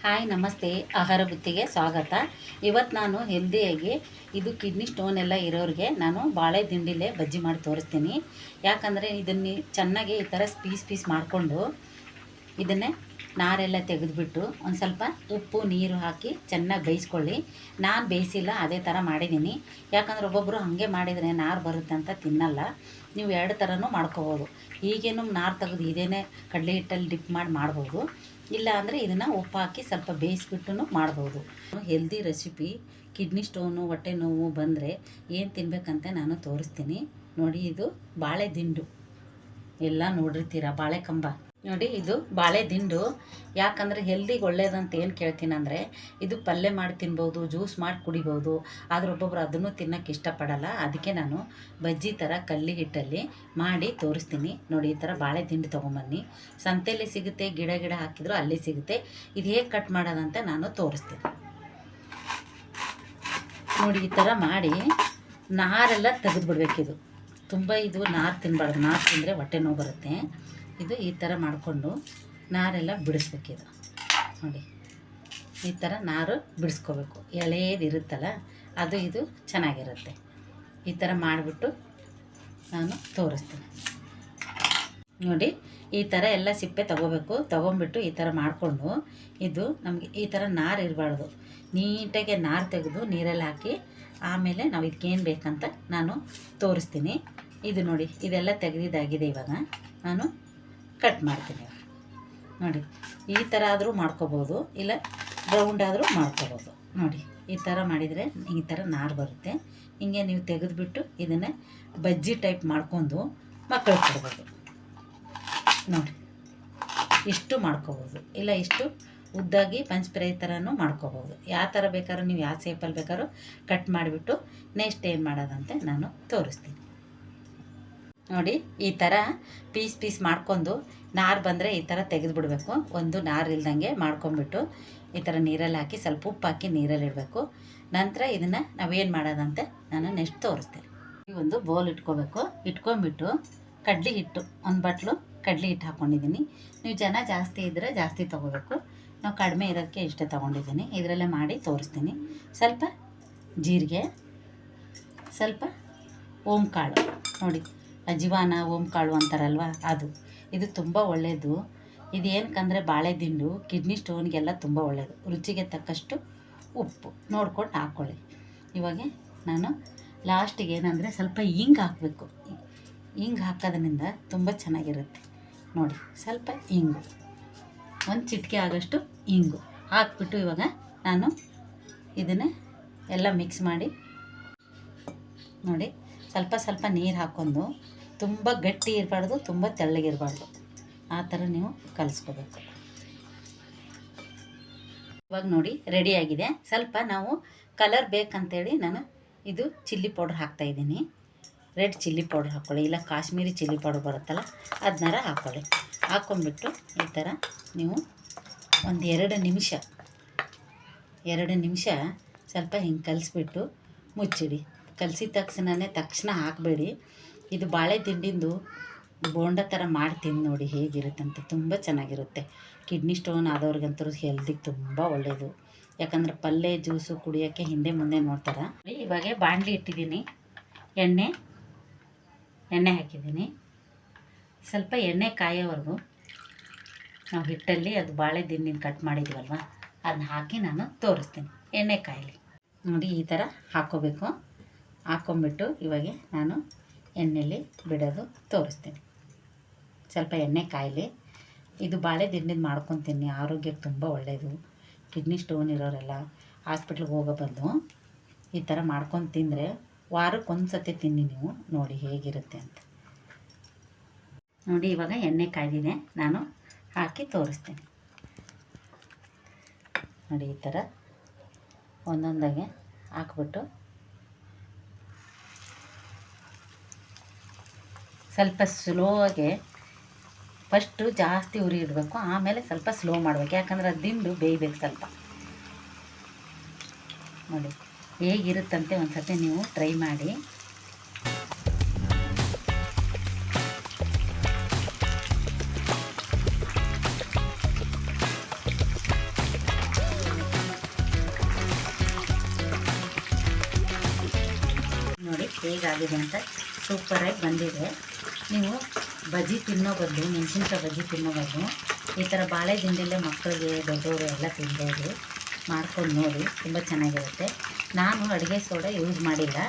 Hi ನಮಸ್ತೆ, ಆಹಾರ ಬುತ್ತಿಗೆ ಸ್ವಾಗತ. ಇವತ್ತು ನಾನು ಹೆಲ್ದಿಯಾಗಿ ಇದು ಕಿಡ್ನಿ ಸ್ಟೋನ್ ಎಲ್ಲ ಇರೋರಿಗೆ ನಾನು ಬಾಳೆ ದಿಂಡಿಲೆ ಬಜ್ಜಿ ಮಾಡಿ ತೋರಿಸ್ತೀನಿ. ಯಾಕಂದರೆ ಇದನ್ನು ಚೆನ್ನಾಗಿ ಈ ಥರ ಪೀಸ್ ಮಾಡಿಕೊಂಡು ಇದನ್ನೇ ನಾರೆಲ್ಲ ತೆಗೆದುಬಿಟ್ಟು ಒಂದು ಸ್ವಲ್ಪ ಉಪ್ಪು ನೀರು ಹಾಕಿ ಚೆನ್ನಾಗಿ ಬೇಯಿಸ್ಕೊಳ್ಳಿ. ನಾನು ಬೇಯಿಸಿಲ್ಲ, ಅದೇ ಥರ ಮಾಡಿದ್ದೀನಿ. ಯಾಕಂದ್ರೆ ಒಬ್ಬೊಬ್ಬರು ಹಾಗೆ ಮಾಡಿದರೆ ನಾರು ಬರುತ್ತೆ ಅಂತ ತಿನ್ನಲ್ಲ. ನೀವು ಎರಡು ಥರನೂ ಮಾಡ್ಕೋಬೋದು. ಈಗೇನು ನಾರು ತೆಗೆದು ಇದೇನೇ ಕಡಲೆ ಹಿಟ್ಟಲ್ಲಿ ಡಿಪ್ ಮಾಡ್ಬೋದು. ಇಲ್ಲ ಅಂದರೆ ಇದನ್ನು ಉಪ್ಪು ಹಾಕಿ ಸ್ವಲ್ಪ ಬೇಯಿಸ್ಬಿಟ್ಟು ಮಾಡ್ಬೋದು. Healthy recipe. ಕಿಡ್ನಿ ಸ್ಟೋನು ಹೊಟ್ಟೆ ನೋವು ಬಂದರೆ ಏನು ತಿನ್ನಬೇಕಂತ ನಾನು ತೋರಿಸ್ತೀನಿ ನೋಡಿ. ಇದು ಬಾಳೆ ದಿಂಡು ಎಲ್ಲ ನೋಡಿರ್ತೀರ, ಬಾಳೆ ಕಂಬ ನೋಡಿ. ಇದು ಬಾಳೆ ದಿಂಡು ಯಾಕಂದರೆ ಹೆಲ್ದಿಗೆ ಒಳ್ಳೇದಂತ ಏನು ಕೇಳ್ತೀನಿ ಅಂದರೆ, ಇದು ಪಲ್ಯ ಮಾಡಿ ತಿನ್ಬೋದು, ಜ್ಯೂಸ್ ಮಾಡಿ ಕುಡಿಬೋದು. ಆದರೆ ಒಬ್ಬೊಬ್ರು ಅದನ್ನು ತಿನ್ನೋಕ್ಕೆ ಇಷ್ಟಪಡಲ್ಲ. ಅದಕ್ಕೆ ನಾನು ಬಜ್ಜಿ ಥರ ಕಲ್ಲಿ ಹಿಟ್ಟಲ್ಲಿ ಮಾಡಿ ತೋರಿಸ್ತೀನಿ ನೋಡಿ. ಈ ಥರ ಬಾಳೆ ದಿಂಡು ತೊಗೊಂಬನ್ನಿ, ಸಂತೆಯಲ್ಲಿ ಸಿಗುತ್ತೆ, ಗಿಡ ಹಾಕಿದ್ರು ಅಲ್ಲಿ ಸಿಗುತ್ತೆ. ಇದು ಹೇಗೆ ಕಟ್ ಮಾಡೋದಂತ ನಾನು ತೋರಿಸ್ತೀನಿ ನೋಡಿ. ಈ ಥರ ಮಾಡಿ ನಾರೆಲ್ಲ ತೆಗೆದುಬಿಡ್ಬೇಕಿದು. ತುಂಬ ಇದು ನಾರು ತಿನ್ನಬಾರ್ದು. ನಾರು ತಿಂದರೆ ಹೊಟ್ಟೆ ನೋವು ಬರುತ್ತೆ. ಇದು ಈ ಥರ ಮಾಡಿಕೊಂಡು ನಾರೆಲ್ಲ ಬಿಡಿಸ್ಬೇಕಿದು ನೋಡಿ. ಈ ಥರ ನಾರು ಬಿಡಿಸ್ಕೋಬೇಕು. ಎಳೆಯದಿರುತ್ತಲ್ಲ ಅದು ಇದು ಚೆನ್ನಾಗಿರುತ್ತೆ. ಈ ಥರ ಮಾಡಿಬಿಟ್ಟು ನಾನು ತೋರಿಸ್ತೀನಿ ನೋಡಿ. ಈ ಥರ ಎಲ್ಲ ಸಿಪ್ಪೆ ತೊಗೊಬಿಟ್ಟು ಈ ಥರ ಮಾಡಿಕೊಂಡು, ಇದು ನಮಗೆ ಈ ಥರ ನಾರು ಇರಬಾರ್ದು. ನೀಟಾಗಿ ನಾರು ತೆಗೆದು ನೀರಲ್ಲಿ ಹಾಕಿ ಆಮೇಲೆ ನಾವು ಇದಕ್ಕೇನು ಬೇಕಂತ ನಾನು ತೋರಿಸ್ತೀನಿ. ಇದು ನೋಡಿ, ಇದೆಲ್ಲ ತೆಗೆದಿದ್ದಾಗಿದೆ. ಇವಾಗ ನಾನು ಕಟ್ ಮಾಡ್ತೀನಿ ನೋಡಿ. ಈ ಥರ ಆದರೂ ಮಾಡ್ಕೋಬೋದು, ಇಲ್ಲ ರೌಂಡ್ ಆದರೂ ಮಾಡ್ಕೋಬೋದು ನೋಡಿ. ಈ ಥರ ಮಾಡಿದರೆ ಈ ಥರ ನಾರು ಬರುತ್ತೆ. ಹಿಂಗೆ ನೀವು ತೆಗೆದುಬಿಟ್ಟು ಇದನ್ನು ಬಜ್ಜಿ ಟೈಪ್ ಮಾಡ್ಕೊಂಡು ಮಕ್ಕಳಿಗೆ ಕೊಡ್ಬೋದು ನೋಡಿ. ಇಷ್ಟು ಮಾಡ್ಕೋಬೋದು, ಇಲ್ಲ ಇಷ್ಟು ಉದ್ದಾಗಿ ಪಂಚಪ್ರೈ ಥರನೂ ಮಾಡ್ಕೋಬೋದು. ಯಾವ ಥರ ಬೇಕಾದ್ರೂ ನೀವು ಯಾವ ಶೇಪಲ್ಲಿ ಬೇಕಾದ್ರೂ ಕಟ್ ಮಾಡಿಬಿಟ್ಟು ನೆಕ್ಸ್ಟ್ ಏನು ಮಾಡೋದಂತೆ ನಾನು ತೋರಿಸ್ತೀನಿ ನೋಡಿ. ಈ ಥರ ಪೀಸ್ ಮಾಡ್ಕೊಂಡು ನಾರು ಬಂದರೆ ಈ ಥರ ತೆಗೆದುಬಿಡ್ಬೇಕು. ಒಂದು ನಾರು ಇಲ್ದಂಗೆ ಮಾಡ್ಕೊಂಬಿಟ್ಟು ಈ ಥರ ನೀರಲ್ಲಿ ಹಾಕಿ ಸ್ವಲ್ಪ ಉಪ್ಪು ಹಾಕಿ ನೀರಲ್ಲಿ ಇಡಬೇಕು. ನಂತರ ಇದನ್ನು ನಾವೇನು ಮಾಡೋದಂತೆ ನಾನು ನೆಕ್ಸ್ಟ್ ತೋರಿಸ್ತೇನೆ. ಒಂದು ಬೌಲ್ ಇಟ್ಕೊಂಬಿಟ್ಟು ಕಡ್ಲೆ ಹಿಟ್ಟು, ಒಂದು ಬಟ್ಲು ಕಡ್ಲೆ ಹಿಟ್ಟು ಹಾಕ್ಕೊಂಡಿದ್ದೀನಿ. ನೀವು ಜನ ಜಾಸ್ತಿ ಇದ್ದರೆ ಜಾಸ್ತಿ ತೊಗೋಬೇಕು. ನಾವು ಕಡಿಮೆ ಇರೋದಕ್ಕೆ ಇಷ್ಟೇ ತೊಗೊಂಡಿದ್ದೀನಿ. ಇದರಲ್ಲೇ ಮಾಡಿ ತೋರಿಸ್ತೀನಿ. ಸ್ವಲ್ಪ ಜೀರಿಗೆ, ಸ್ವಲ್ಪ ಓಂಕಾಳು ನೋಡಿ, ಅಜ್ವಾನ ಓಂಕಾಳು ಅಂತಾರಲ್ವ ಅದು. ಇದು ತುಂಬ ಒಳ್ಳೆಯದು. ಇದು ಏನಕ್ಕಂದರೆ ಬಾಳೆ ದಿಂಡು ಕಿಡ್ನಿ ಸ್ಟೋನ್ಗೆಲ್ಲ ತುಂಬ ಒಳ್ಳೆಯದು. ರುಚಿಗೆ ತಕ್ಕಷ್ಟು ಉಪ್ಪು ನೋಡ್ಕೊಂಡು ಹಾಕ್ಕೊಳ್ಳಿ. ಇವಾಗ ನಾನು ಲಾಸ್ಟಿಗೆ ಏನಂದರೆ ಸ್ವಲ್ಪ ಹಿಂಗೆ ಹಾಕಬೇಕು. ಹಿಂಗೆ ಹಾಕೋದ್ರಿಂದ ತುಂಬ ಚೆನ್ನಾಗಿರುತ್ತೆ ನೋಡಿ. ಸ್ವಲ್ಪ ಹಿಂಗು, ಒಂದು ಚಿಟಿಕೆ ಆಗೋಷ್ಟು ಹಿಂಗು ಹಾಕ್ಬಿಟ್ಟು ಇವಾಗ ನಾನು ಇದನ್ನೇ ಎಲ್ಲ ಮಿಕ್ಸ್ ಮಾಡಿ ನೋಡಿ. ಸ್ವಲ್ಪ ನೀರು ಹಾಕ್ಕೊಂಡು, ತುಂಬ ಗಟ್ಟಿ ಇರಬಾರ್ದು, ತುಂಬ ತೆಳ್ಳಗಿರಬಾರ್ದು, ಆ ಥರ ನೀವು ಕಲಿಸ್ಕೋಬೇಕು. ಇವಾಗ ನೋಡಿ ರೆಡಿಯಾಗಿದೆ. ಸ್ವಲ್ಪ ನಾವು ಕಲರ್ ಬೇಕಂತೇಳಿ ನಾನು ಇದು ಚಿಲ್ಲಿ ಪೌಡ್ರ್ ಹಾಕ್ತಾಯಿದ್ದೀನಿ. ರೆಡ್ ಚಿಲ್ಲಿ ಪೌಡ್ರ್ ಹಾಕ್ಕೊಳ್ಳಿ, ಇಲ್ಲ ಕಾಶ್ಮೀರಿ ಚಿಲ್ಲಿ ಪೌಡ್ರ್ ಬರುತ್ತಲ್ಲ ಅದನ್ನಾರ ಹಾಕ್ಕೊಳ್ಳಿ. ಹಾಕ್ಕೊಂಬಿಟ್ಟು ಈ ಥರ ನೀವು ಒಂದು 2 ನಿಮಿಷ ಸ್ವಲ್ಪ ಹಿಂಗೆ ಕಲಿಸ್ಬಿಟ್ಟು ಮುಚ್ಚಿಡಿ. ಕಲಸಿದ ತಕ್ಷಣ ಹಾಕಬೇಡಿ. ಇದು ಬಾಳೆ ದಿಂಡಿಂದು ಬೋಂಡ ಥರ ಮಾಡ್ತೀನಿ ನೋಡಿ, ಹೇಗಿರುತ್ತಂತೆ. ತುಂಬ ಚೆನ್ನಾಗಿರುತ್ತೆ. ಕಿಡ್ನಿ ಸ್ಟೋನ್ ಆದವ್ರಿಗಂತೂ ಹೆಲ್ದಿಗೆ ತುಂಬ ಒಳ್ಳೆಯದು. ಯಾಕಂದರೆ ಪಲ್ಯ ಜ್ಯೂಸು ಕುಡಿಯೋಕ್ಕೆ ಹಿಂದೆ ಮುಂದೆ ನೋಡ್ತಾರೆ. ಇವಾಗ ಬಾಣಲಿ ಇಟ್ಟಿದ್ದೀನಿ, ಎಣ್ಣೆ ಹಾಕಿದ್ದೀನಿ. ಸ್ವಲ್ಪ ಎಣ್ಣೆ ಕಾಯೋವರೆಗೂ ನಾವು ಹಿಟ್ಟಲ್ಲಿ ಅದು ಬಾಳೆ ದಿಂಡಿನ ಕಟ್ ಮಾಡಿದ್ವಲ್ವ ಅದನ್ನ ಹಾಕಿ ನಾನು ತೋರಿಸ್ತೀನಿ. ಎಣ್ಣೆ ಕಾಯಲಿ ನೋಡಿ. ಈ ಥರ ಹಾಕ್ಕೋಬೇಕು. ಹಾಕ್ಕೊಂಬಿಟ್ಟು ಇವಾಗ ನಾನು ಎಣ್ಣೆಯಲ್ಲಿ ಬಿಡೋದು ತೋರಿಸ್ತೀನಿ. ಸ್ವಲ್ಪ ಎಣ್ಣೆ ಕಾಯಲಿ. ಇದು ಬಾಳೆ ದಿಂಡಿನ ಮಾಡ್ಕೊತೀನಿ, ಆರೋಗ್ಯಕ್ಕೆ ತುಂಬ ಒಳ್ಳೆಯದು. ಕಿಡ್ನಿ ಸ್ಟೋನ್ ಇರೋರೆಲ್ಲ ಹಾಸ್ಪಿಟ್ಲಿಗೆ ಹೋಗೋ ಬಂದು ಈ ಥರ ಮಾಡ್ಕೊಂಡು ತಿಂದರೆ ವಾರಕ್ಕೊಂದು ಸತಿ ತಿನ್ನಿ ನೀವು, ನೋಡಿ ಹೇಗಿರುತ್ತೆ ಅಂತ ನೋಡಿ. ಇವಾಗ ಎಣ್ಣೆ ಕಾಯ್ದಿದೆ, ನಾನು ಹಾಕಿ ತೋರಿಸ್ತೀನಿ ನೋಡಿ. ಈ ಥರ ಒಂದೊಂದಾಗೆ ಹಾಕ್ಬಿಟ್ಟು ಸ್ವಲ್ಪ ಸ್ಲೋಗೆ ಫಸ್ಟು ಜಾಸ್ತಿ ಉರಿ ಇಡಬೇಕು, ಆಮೇಲೆ ಸ್ವಲ್ಪ ಸ್ಲೋ ಮಾಡಬೇಕು. ಯಾಕಂದರೆ ಅದು ದಿಂಡು ಬೇಯಬೇಕು ಸ್ವಲ್ಪ ನೋಡಿ. ಹೇಗಿರುತ್ತಂತೆ ಒಂದು ಸತಿ ನೀವು ಟ್ರೈ ಮಾಡಿ. ಹೇಗಾಗಿದೆ ಅಂತ ಸೂಪರಾಗಿ ಬಂದಿದೆ. ನೀವು ಬಜ್ಜಿ ತಿನ್ನೋ ಬದಲು, ಮೆಣಸಿನ್ಕಾಯಿ ಬಜ್ಜಿ ತಿನ್ನೋ ಬದಲು ಈ ಥರ ಬಾಳೆ ದಿಂಡಲ್ಲೇ ಮಕ್ಕಳಿಗೆ ದೊಡ್ಡವರು ಎಲ್ಲ ತಿನ್ಬೋದು. ಮಾಡ್ಕೊಂಡು ನೋಡಿ, ತುಂಬ ಚೆನ್ನಾಗಿರುತ್ತೆ. ನಾನು ಅಡುಗೆ ಸೋಡಾ ಯೂಸ್ ಮಾಡಿಲ್ಲ,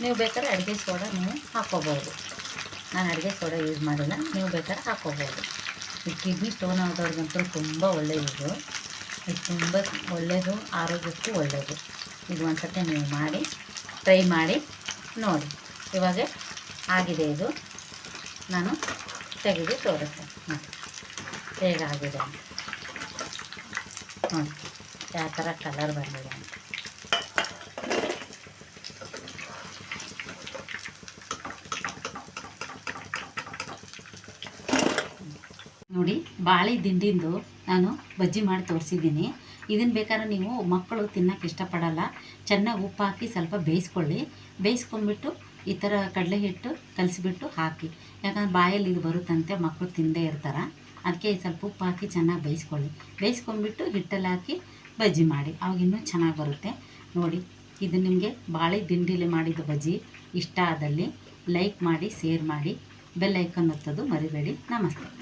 ನೀವು ಬೇಕಾದ್ರೆ ಅಡುಗೆ ಸೋಡಾ ನೀವು ಹಾಕ್ಕೋಬೋದು. ನಾನು ಅಡುಗೆ ಸೋಡಾ ಯೂಸ್ ಮಾಡಿಲ್ಲ, ನೀವು ಬೇಕಾದ್ರೆ ಹಾಕ್ಕೋಬೋದು. ಈ ಕಿಡ್ನಿ ಸ್ಟೋನ್ ಆಗೋರ್ಗಂತೂ ತುಂಬ ಒಳ್ಳೆಯದು. ಇದು ತುಂಬ ಒಳ್ಳೆಯದು, ಆರೋಗ್ಯಕ್ಕೂ ಒಳ್ಳೆಯದು. ಇದು ಒಂದು ಸತಿ ನೀವು ಮಾಡಿ ಟ್ರೈ ಮಾಡಿ ನೋಡಿ. ಇವಾಗ ಆಗಿದೆ, ಇದು ನಾನು ತೆಗೆದು ತೋರಿಸ್ತೇನೆ ನೋಡಿ ಹೇಗಾಗಿದೆ ಅಂತ. ನೋಡಿ ಯಾವ ಥರ ಕಲರ್ ಬಂದಿದೆ ಅಂತ. ನೋಡಿ, ಬಾಳೆ ದಿಂಡಿಂದು ನಾನು ಬಜ್ಜಿ ಮಾಡಿ ತೋರಿಸಿದ್ದೀನಿ. ಇದನ್ನು ಬೇಕಾದ್ರೆ ನೀವು, ಮಕ್ಕಳು ತಿನ್ನೋಕ್ಕೆ ಇಷ್ಟಪಡಲ್ಲ, ಚೆನ್ನಾಗಿ ಉಪ್ಪು ಹಾಕಿ ಸ್ವಲ್ಪ ಬೇಯಿಸ್ಕೊಂಡ್ಬಿಟ್ಟು ಈ ಥರ ಕಡಲೆ ಹಿಟ್ಟು ಕಲಿಸ್ಬಿಟ್ಟು ಹಾಕಿ. ಯಾಕಂದ್ರೆ ಬಾಯಲ್ಲಿ ಇದು ಬರುತ್ತಂತೆ, ಮಕ್ಕಳು ತಿಂದೇ ಇರ್ತಾರೆ. ಅದಕ್ಕೆ ಸ್ವಲ್ಪ ಉಪ್ಪು ಹಾಕಿ ಚೆನ್ನಾಗಿ ಬೇಯಿಸ್ಕೊಂಡ್ಬಿಟ್ಟು ಹಿಟ್ಟಲ್ಲಿ ಹಾಕಿ ಬಜ್ಜಿ ಮಾಡಿ, ಅವಾಗ ಇನ್ನೂ ಚೆನ್ನಾಗಿ ಬರುತ್ತೆ. ನೋಡಿ, ಇದು ನಿಮಗೆ ಬಾಳೆ ದಿಂಡಿಲಿ ಮಾಡಿದ ಬಜ್ಜಿ ಇಷ್ಟ ಆದಲ್ಲಿ ಲೈಕ್ ಮಾಡಿ, ಶೇರ್ ಮಾಡಿ, ಬೆಲ್ ಐಕಾನ್ ಒತ್ತೋದು ಮರಿಬೇಡಿ. ನಮಸ್ತೆ.